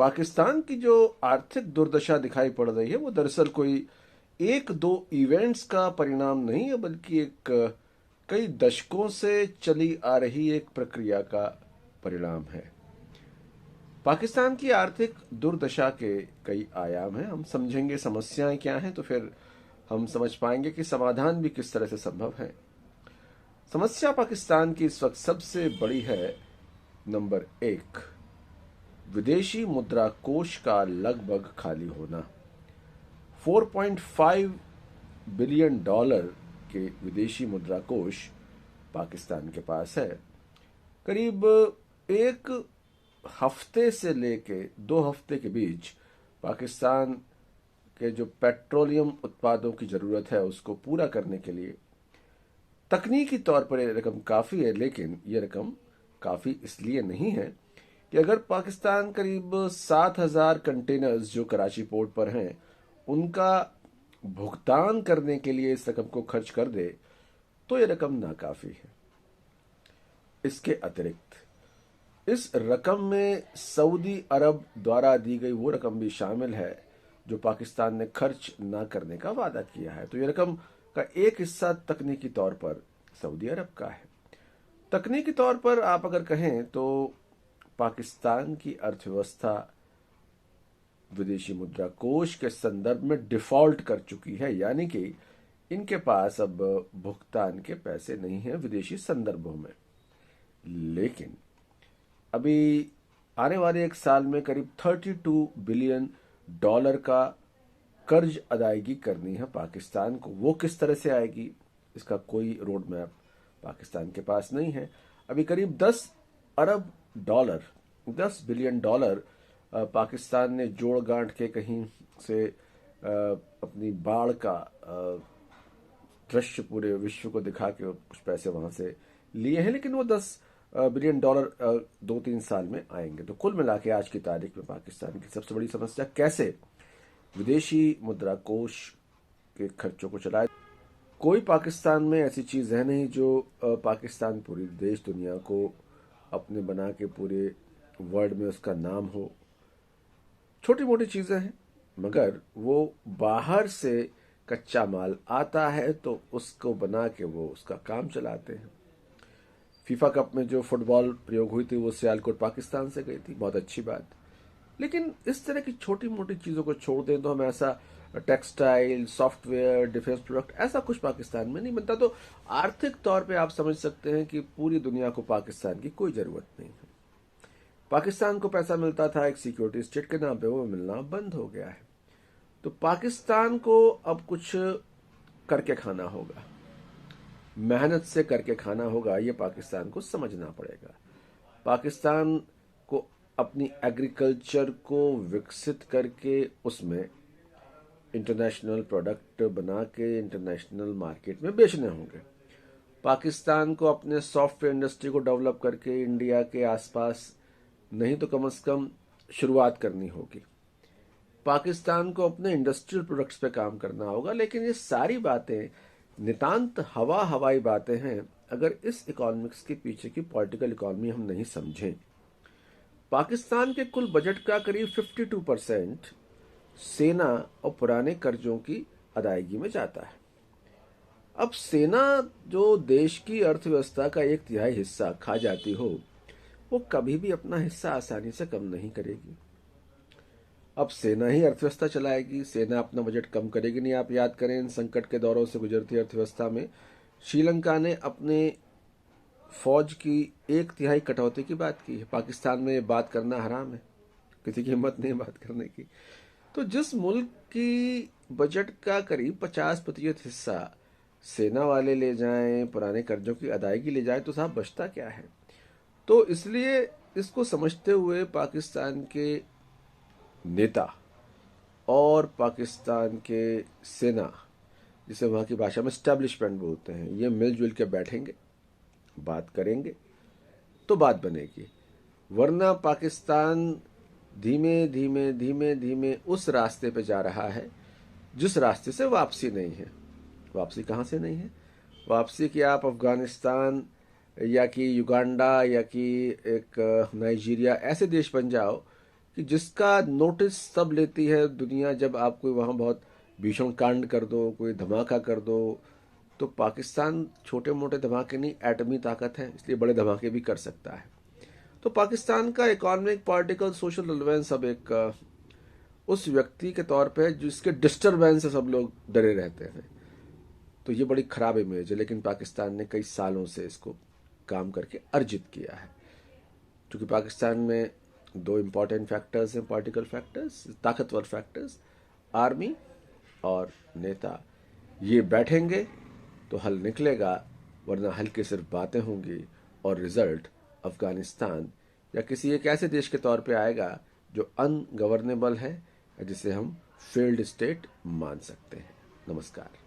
पाकिस्तान की जो आर्थिक दुर्दशा दिखाई पड़ रही है वो दरअसल कोई एक दो इवेंट्स का परिणाम नहीं है, बल्कि एक कई दशकों से चली आ रही एक प्रक्रिया का परिणाम है। पाकिस्तान की आर्थिक दुर्दशा के कई आयाम हैं। हम समझेंगे समस्याएं क्या हैं तो फिर हम समझ पाएंगे कि समाधान भी किस तरह से संभव है। समस्या पाकिस्तान की इस वक्त सबसे बड़ी है। नंबर एक, विदेशी मुद्रा कोष का लगभग खाली होना। 4.5 बिलियन डॉलर के विदेशी मुद्रा कोष पाकिस्तान के पास है। करीब एक हफ्ते से लेके 2 हफ्ते के बीच पाकिस्तान के जो पेट्रोलियम उत्पादों की जरूरत है उसको पूरा करने के लिए तकनीकी तौर पर यह रकम काफ़ी है, लेकिन यह रकम काफ़ी इसलिए नहीं है कि अगर पाकिस्तान करीब 7,000 कंटेनर्स जो कराची पोर्ट पर हैं उनका भुगतान करने के लिए इस रकम को खर्च कर दे तो यह रकम नाकाफी है। इसके अतिरिक्त इस रकम में सऊदी अरब द्वारा दी गई वो रकम भी शामिल है जो पाकिस्तान ने खर्च ना करने का वादा किया है। तो यह रकम का एक हिस्सा तकनीकी तौर पर सऊदी अरब का है। तकनीकी तौर पर आप अगर कहें तो पाकिस्तान की अर्थव्यवस्था विदेशी मुद्रा कोष के संदर्भ में डिफॉल्ट कर चुकी है, यानी कि इनके पास अब भुगतान के पैसे नहीं हैं विदेशी संदर्भों में। लेकिन अभी आने वाले एक साल में करीब 32 बिलियन डॉलर का कर्ज अदायगी करनी है पाकिस्तान को। वो किस तरह से आएगी इसका कोई रोड मैप पाकिस्तान के पास नहीं है। अभी करीब 10 अरब डॉलर 10 बिलियन डॉलर पाकिस्तान ने जोड़ गांठ के कहीं से अपनी बाढ़ का दृश्य पूरे विश्व को दिखा के कुछ पैसे वहां से लिए हैं, लेकिन वो 10 बिलियन डॉलर 2-3 साल में आएंगे। तो कुल मिला के आज की तारीख में पाकिस्तान की सबसे बड़ी समस्या कैसे विदेशी मुद्रा कोष के खर्चों को चलाए। कोई पाकिस्तान में ऐसी चीज है नहीं जो पाकिस्तान पूरी देश दुनिया को अपने बना के पूरे वर्ल्ड में उसका नाम हो। छोटी मोटी चीजें हैं, मगर वो बाहर से कच्चा माल आता है तो उसको बना के वो उसका काम चलाते हैं। फीफा कप में जो फुटबॉल प्रयोग हुई थी वो सियालकोट पाकिस्तान से गई थी, बहुत अच्छी बात। लेकिन इस तरह की छोटी मोटी चीजों को छोड़ दें तो हम ऐसा टेक्सटाइल, सॉफ्टवेयर, डिफेंस प्रोडक्ट ऐसा कुछ पाकिस्तान में नहीं बनता। तो आर्थिक तौर पे आप समझ सकते हैं कि पूरी दुनिया को पाकिस्तान की कोई जरूरत नहीं है। पाकिस्तान को पैसा मिलता था एक सिक्योरिटी स्टेट के नाम पे, वो मिलना बंद हो गया है। तो पाकिस्तान को अब कुछ करके खाना होगा, मेहनत से करके खाना होगा। ये पाकिस्तान को समझना पड़ेगा। पाकिस्तान को अपनी एग्रीकल्चर को विकसित करके उसमें इंटरनेशनल प्रोडक्ट बना के इंटरनेशनल मार्केट में बेचने होंगे। पाकिस्तान को अपने सॉफ्टवेयर इंडस्ट्री को डेवलप करके इंडिया के आसपास नहीं तो कम से कम शुरुआत करनी होगी। पाकिस्तान को अपने इंडस्ट्रियल प्रोडक्ट्स पे काम करना होगा। लेकिन ये सारी बातें नितांत हवाई बातें हैं अगर इस इकोनॉमिक्स के पीछे की पॉलिटिकल इकोनॉमी हम नहीं समझें। पाकिस्तान के कुल बजट का करीब 52% सेना और पुराने कर्जों की अदायगी में जाता है। अब सेना जो देश की अर्थव्यवस्था का 1/3 हिस्सा खा जाती हो, वो कभी भी अपना हिस्सा आसानी से कम नहीं करेगी। अब सेना ही अर्थव्यवस्था चलाएगी, सेना अपना बजट कम करेगी नहीं। आप याद करें इन संकट के दौरों से गुजरती अर्थव्यवस्था में श्रीलंका ने अपने फौज की 1/3 कटौती की बात की है। पाकिस्तान में बात करना हराम है, किसी की हिम्मत नहीं बात करने की। तो जिस मुल्क की बजट का करीब 50% हिस्सा सेना वाले ले जाएं, पुराने कर्जों की अदायगी ले जाएं, तो साहब बचता क्या है। तो इसलिए इसको समझते हुए पाकिस्तान के नेता और पाकिस्तान के सेना, जिसे वहाँ की भाषा में स्टैब्लिशमेंट बोलते हैं, ये मिलजुल के बैठेंगे, बात करेंगे तो बात बनेगी। वरना पाकिस्तान धीमे धीमे धीमे धीमे उस रास्ते पे जा रहा है जिस रास्ते से वापसी नहीं है। वापसी कहाँ से नहीं है? वापसी कि आप अफगानिस्तान या कि युगांडा या कि एक नाइजीरिया ऐसे देश बन जाओ कि जिसका नोटिस तब लेती है दुनिया जब आप कोई वहाँ बहुत भीषण कांड कर दो, कोई धमाका कर दो। तो पाकिस्तान छोटे मोटे धमाके नहीं, एटमी ताकत है, इसलिए बड़े धमाके भी कर सकता है। तो पाकिस्तान का इकोनॉमिक, पॉलिटिकल, सोशल रिलेवेंस अब एक उस व्यक्ति के तौर पे जिसके डिस्टरबेंस से सब लोग डरे रहते हैं। तो ये बड़ी खराब इमेज है, लेकिन पाकिस्तान ने कई सालों से इसको काम करके अर्जित किया है। क्योंकि पाकिस्तान में दो इम्पॉर्टेंट फैक्टर्स हैं, पॉलिटिकल फैक्टर्स, ताकतवर फैक्टर्स, आर्मी और नेता। ये बैठेंगे तो हल निकलेगा, वरना हल की सिर्फ बातें होंगी और रिजल्ट अफगानिस्तान या किसी एक ऐसे देश के तौर पे आएगा जो अनगवर्नेबल है, जिसे हम फेल्ड स्टेट मान सकते हैं। नमस्कार।